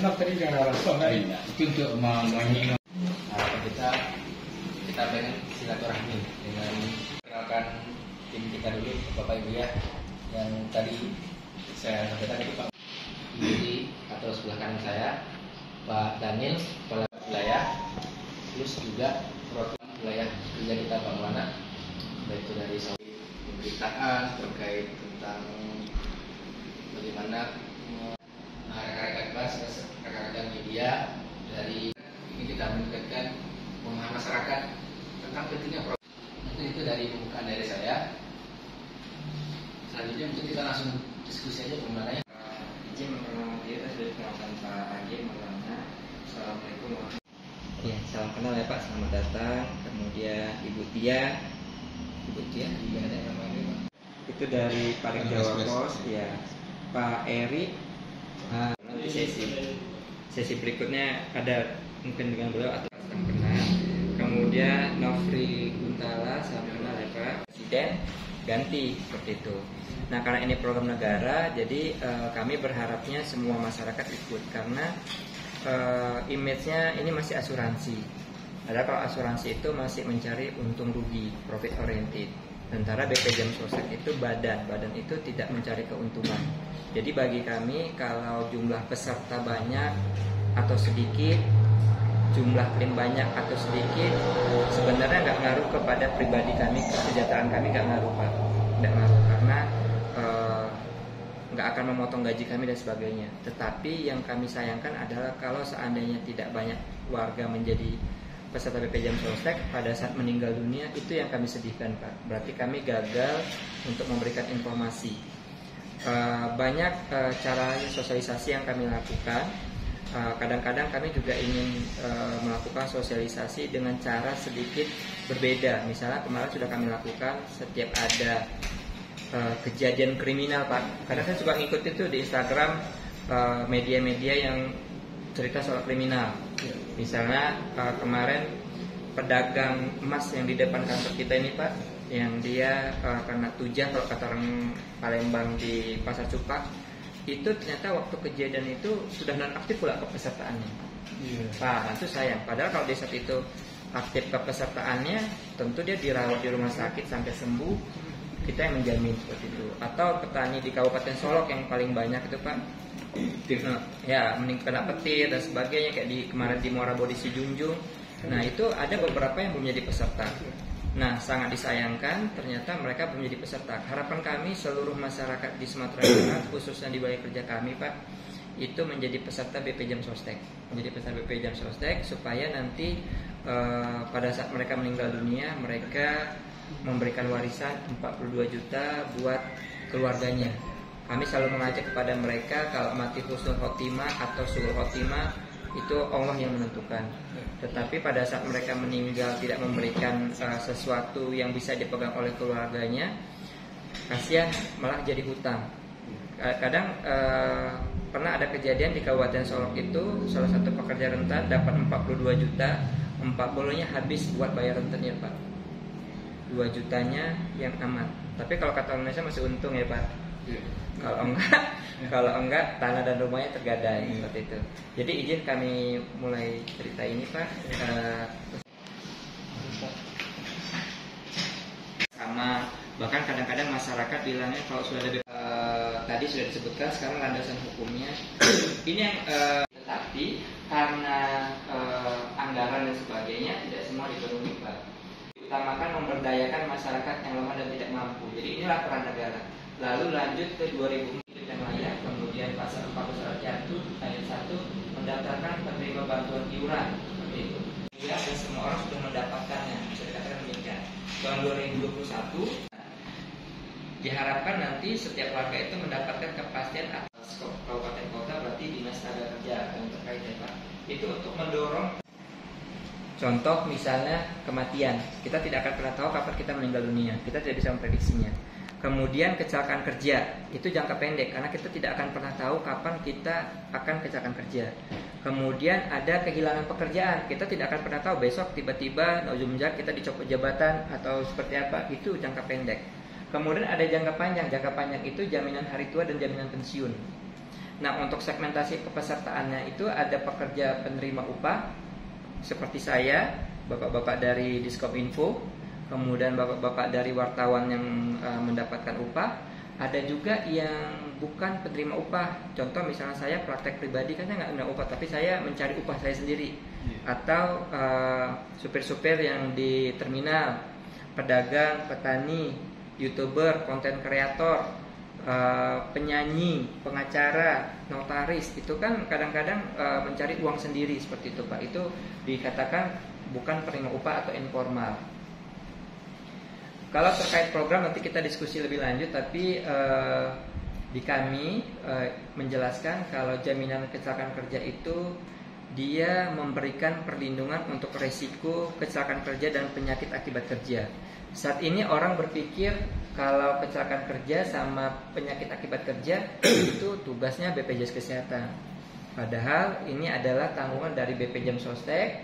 Anak tadi jangan langsung kan? Itu untuk mengingat harapan kita pengen silaturahmi dengan kenalkan tim kita dulu, Bapak Ibu ya, yang tadi saya sampaikan itu Pak Budi atau sebelah kanan saya, Pak Daniel, kepala wilayah, plus juga perwakilan wilayah kerja kita Pak Maulana, baik itu dari pemberitaan terkait tentang bagaimana rekan-rekan media dari ini kita meningkatkan pemahaman masyarakat tentang pentingnya proses. Mungkin itu dari pembukaan dari saya. Selanjutnya mungkin kita langsung diskusi aja bagaimana ya. Izin memperkenalkan diri, saya sudah dikenalkan Pak Agim Maulana. Assalamualaikum warahmatullahi wabarakatuh. Ya, salam kenal ya Pak, selamat datang. Kemudian Ibu Tia juga ada yang namanya Pak. Itu dari paling Jawa Pos ya. Pak Eri. Nanti sesi berikutnya ada mungkin dengan beliau atau salam kenal. Kemudian Nofri Guntala, salam kenal ya Pak. Presiden ganti seperti itu. Nah, karena ini program negara, jadi kami berharapnya semua masyarakat ikut karena image-nya ini masih asuransi. Padahal kalau asuransi itu masih mencari untung rugi, profit oriented. Sementara BPJS Sostek itu badan itu tidak mencari keuntungan. Jadi bagi kami kalau jumlah peserta banyak atau sedikit, jumlah klaim banyak atau sedikit, sebenarnya nggak ngaruh kepada pribadi kami, kesejahteraan kami nggak ngaruh Pak, nggak ngaruh karena nggak akan memotong gaji kami dan sebagainya. Tetapi yang kami sayangkan adalah kalau seandainya tidak banyak warga menjadi peserta BPJS Sostek pada saat meninggal dunia, itu yang kami sedihkan Pak. Berarti kami gagal untuk memberikan informasi. Banyak cara sosialisasi yang kami lakukan. Kadang-kadang kami juga ingin melakukan sosialisasi dengan cara sedikit berbeda. Misalnya kemarin sudah kami lakukan setiap ada kejadian kriminal Pak. Karena saya suka ngikutin tuh di Instagram media-media yang cerita soal kriminal. Misalnya kemarin pedagang emas yang di depan kantor kita ini Pak, yang dia kena tujah kalau kata orang Palembang di Pasar Cupak, itu ternyata waktu kejadian itu sudah non-aktif pula kepesertaannya. Pak, itu sayang. Padahal kalau di saat itu aktif kepesertaannya, tentu dia dirawat di rumah sakit sampai sembuh, kita yang menjamin seperti itu. Atau petani di Kabupaten Solok yang paling banyak itu Pak, ya kena petir dan sebagainya, kayak di kemarin di Muara Bodi Sijunjung. Nah itu ada beberapa yang belum jadi peserta. Nah sangat disayangkan ternyata mereka belum jadi peserta. Harapan kami seluruh masyarakat di Sumatera Barat, khususnya di wilayah kerja kami Pak, itu menjadi peserta BPJS Sostek, menjadi peserta BPJS Sostek supaya nanti pada saat mereka meninggal dunia mereka memberikan warisan 42 juta buat keluarganya. Kami selalu mengajak kepada mereka kalau mati husnul khotimah atau suul khotimah itu Allah yang menentukan. Tetapi pada saat mereka meninggal tidak memberikan sesuatu yang bisa dipegang oleh keluarganya, kasihan malah jadi hutang. Kadang pernah ada kejadian di Kabupaten Solok itu salah satu pekerja rentan dapat 42 juta, 40-nya habis buat bayar rentenir Pak. 2 jutanya yang aman. Tapi kalau kata Indonesia masih untung ya Pak. Kalau enggak tanah dan rumahnya tergadai seperti itu. Jadi izin kami mulai cerita ini Pak. Sama bahkan kadang-kadang masyarakat bilangnya kalau sudah ada tadi sudah disebutkan sekarang landasan hukumnya ini yang tetapi karena anggaran dan sebagainya tidak semua dipenuhi Pak. Utamakan memberdayakan masyarakat yang lemah dan tidak mampu. Jadi inilah peran negara. Lalu lanjut ke 2000 yang layak, kemudian pasal 41 ayat 1 mendaftarkan penerima bantuan iuran seperti itu. Ya, dan semua orang sudah mendapatkannya, bisa dikatakan demikian. Tahun 2021 diharapkan nanti setiap warga itu mendapatkan kepastian atas kabupaten kota, berarti dinas tenaga kerja yang terkait ya Pak. Itu untuk mendorong. Contoh misalnya kematian, kita tidak akan pernah tahu kapan kita meninggal dunia, kita tidak bisa memprediksinya. Kemudian kecelakaan kerja, itu jangka pendek karena kita tidak akan pernah tahu kapan kita akan kecelakaan kerja. Kemudian ada kehilangan pekerjaan, kita tidak akan pernah tahu besok tiba-tiba naudzubillah kita dicopot jabatan atau seperti apa, itu jangka pendek. Kemudian ada jangka panjang itu jaminan hari tua dan jaminan pensiun. Nah, untuk segmentasi kepesertaannya itu ada pekerja penerima upah seperti saya, bapak-bapak dari Diskominfo, kemudian bapak-bapak dari wartawan yang mendapatkan upah. Ada juga yang bukan penerima upah. Contoh misalnya saya praktek pribadi kan saya nggak menerima upah, tapi saya mencari upah saya sendiri. Atau supir-supir yang di terminal, pedagang, petani, YouTuber, konten kreator, penyanyi, pengacara, notaris, itu kan kadang-kadang mencari uang sendiri seperti itu Pak. Itu dikatakan bukan penerima upah atau informal. Kalau terkait program nanti kita diskusi lebih lanjut, tapi di kami menjelaskan kalau jaminan kecelakaan kerja itu dia memberikan perlindungan untuk resiko kecelakaan kerja dan penyakit akibat kerja. Saat ini orang berpikir kalau kecelakaan kerja sama penyakit akibat kerja itu tugasnya BPJS Kesehatan. Padahal ini adalah tanggungan dari BPJM Sostek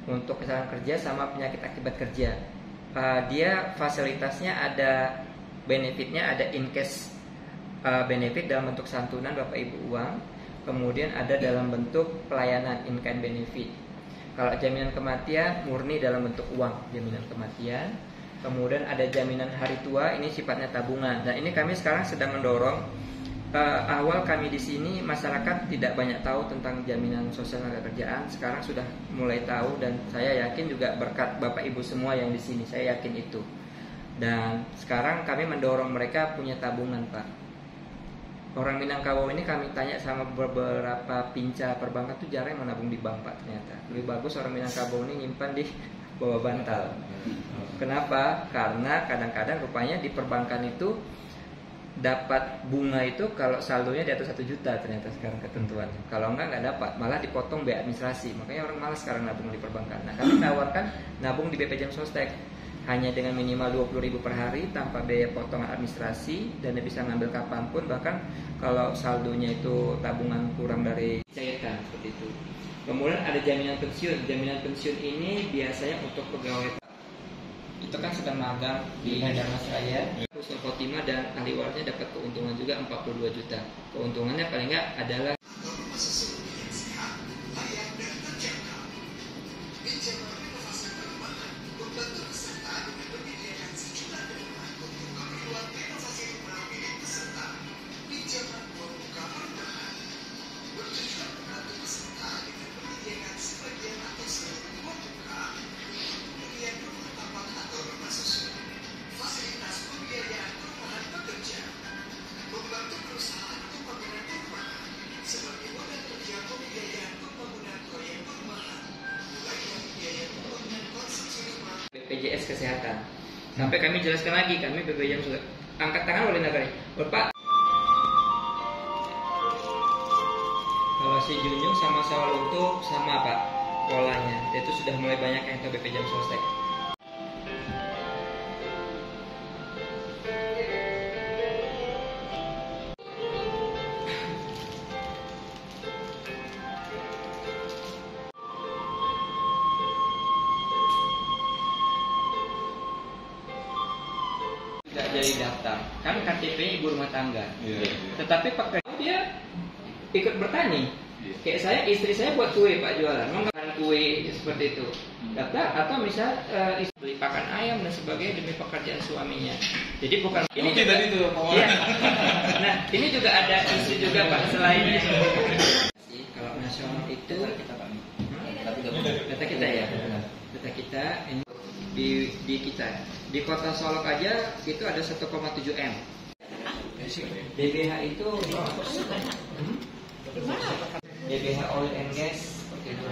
untuk kecelakaan kerja sama penyakit akibat kerja. Dia fasilitasnya ada, benefitnya ada in cash benefit dalam bentuk santunan Bapak Ibu uang, kemudian ada dalam bentuk pelayanan in kind benefit. Kalau jaminan kematian murni dalam bentuk uang, jaminan kematian. Kemudian ada jaminan hari tua, ini sifatnya tabungan. Nah, ini kami sekarang sedang mendorong. Awal kami di sini masyarakat tidak banyak tahu tentang jaminan sosial tenaga kerjaan. Sekarang sudah mulai tahu dan saya yakin juga berkat Bapak Ibu semua yang di sini, saya yakin itu. Dan sekarang kami mendorong mereka punya tabungan, Pak. Orang Minangkabau ini kami tanya sama beberapa pinca perbankan tuh jarang menabung di bank, Pak, ternyata. Lebih bagus orang Minangkabau ini nyimpan di bawah bantal. Kenapa? Karena kadang-kadang rupanya di perbankan itu dapat bunga itu kalau saldonya di atas 1 juta ternyata sekarang ketentuannya. Kalau nggak dapat, malah dipotong biaya administrasi. Makanya orang malas sekarang nabung di perbankan. Nah, kami tawarkan nabung di BPJM Sostek hanya dengan minimal 20.000 per hari tanpa biaya potongan administrasi dan bisa ngambil kapanpun, bahkan kalau saldonya itu tabungan kurang dari cairkan seperti itu. Kemudian ada jaminan pensiun. Jaminan pensiun ini biasanya untuk pegawai itu kan sedang magang di Darmas Raya, Husnul Khotimah dan ahli warisnya dapat keuntungan juga 42 juta. Keuntungannya paling nggak adalah BPJS Kesehatan. Sampai kami jelaskan lagi, kami BPJS sudah angkat tangan oleh negara. Bapak, kalau si Junjung sama Sawalunto sama Pak polanya, itu sudah mulai banyak yang ke BPJS Sostek. Jadi daftar kan KTP ibu rumah tangga, tetapi pakai dia ikut bertani. Kayak saya, istri saya buat kue Pak, jualan, mau nggak kue seperti itu, daftar. Atau misal istri pakan ayam dan sebagainya demi pekerjaan suaminya. Jadi bukan ini juga, itu, ya. Nah, ini juga ada isu juga Pak, selain itu. Kalau nasional itu data kita ya, data kita ini di kita di kota Solok aja itu ada 1,7 M. DBH itu DBH Oil and Gas seperti itu.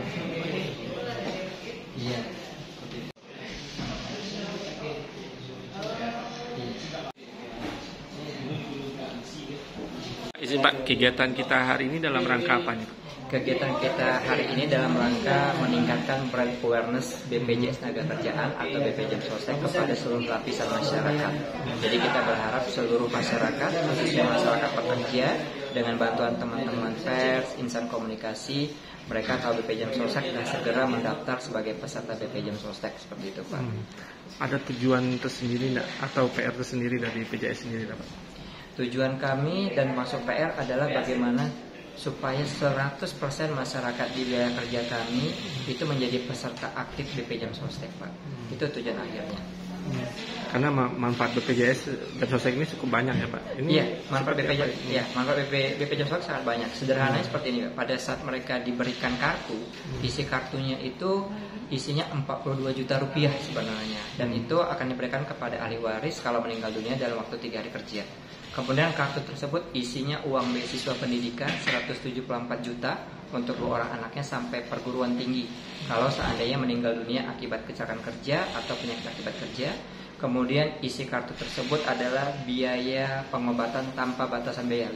Iya. Izin Pak, kegiatan kita hari ini dalam rangka apa nih? Kegiatan kita hari ini dalam rangka meningkatkan brand awareness BPJS Tenagakerjaan atau BPJS Sostek kepada seluruh lapisan masyarakat. Jadi kita berharap seluruh masyarakat, khususnya masyarakat pekerja, dengan bantuan teman-teman pers, insan komunikasi, mereka tahu BPJS Sostek dan segera mendaftar sebagai peserta BPJS Sostek seperti itu Pak. Ada tujuan tersendiri enggak, atau PR tersendiri dari BPJS sendiri Pak? Tujuan kami dan masuk PR adalah bagaimana supaya 100% masyarakat di wilayah kerja kami itu menjadi peserta aktif BP Jam Sostek, Pak. Itu tujuan akhirnya. Karena manfaat BPJS Jam Sostek ini cukup banyak ya Pak. Ini Iya, manfaat seperti BP, apa ini? ya, manfaat BP Jam Sostek sangat banyak. Sederhananya seperti ini, Pak. Pada saat mereka diberikan kartu, isi kartunya itu isinya 42 juta rupiah sebenarnya, dan itu akan diberikan kepada ahli waris kalau meninggal dunia dalam waktu 3 hari kerja. Kemudian kartu tersebut isinya uang beasiswa pendidikan 174 juta untuk 2 orang anaknya sampai perguruan tinggi kalau seandainya meninggal dunia akibat kecelakaan kerja atau penyakit akibat kerja. Kemudian isi kartu tersebut adalah biaya pengobatan tanpa batasan biaya,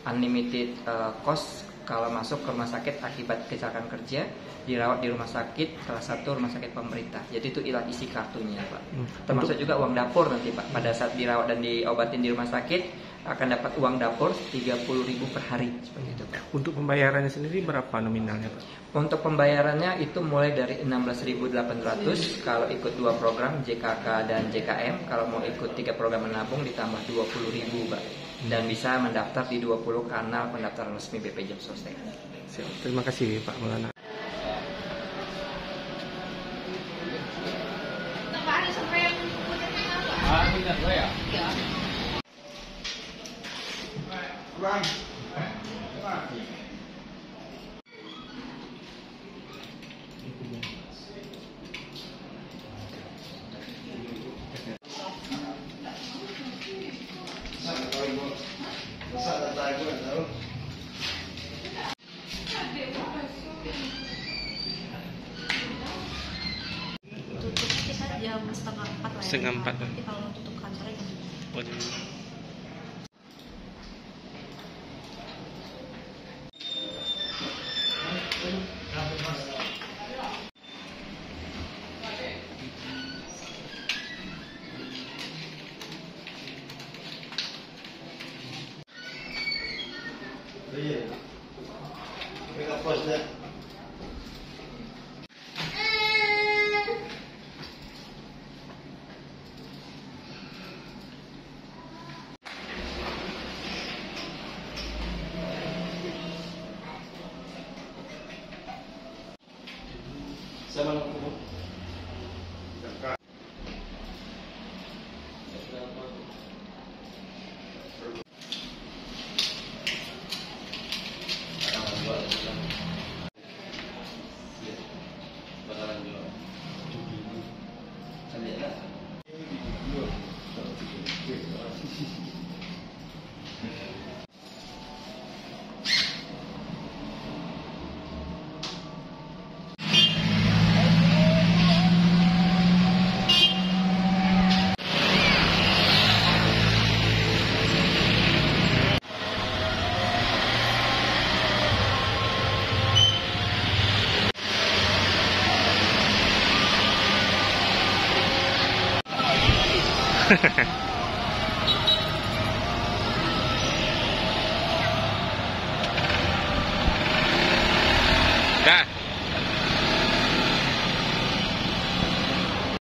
unlimited cost kalau masuk ke rumah sakit akibat kecelakaan kerja, dirawat di rumah sakit, salah satu rumah sakit pemerintah. Jadi itu ialah isi kartunya, Pak. Termasuk juga uang dapur nanti, Pak. Pada saat dirawat dan diobatin di rumah sakit akan dapat uang dapur 30.000 per hari seperti itu, Pak. Untuk pembayarannya sendiri berapa nominalnya Pak? Untuk pembayarannya itu mulai dari 16.800 kalau ikut 2 program JKK dan JKM. Kalau mau ikut 3 program menabung ditambah 20.000, Pak. Dan bisa mendaftar di 20 kanal pendaftaran resmi BP Jam Sostek. Siap. Terima kasih Pak Maulana. Tutupnya kita jam 3:30 lah ya. 3:30. Tapi kalau tutup kantornya jam 7.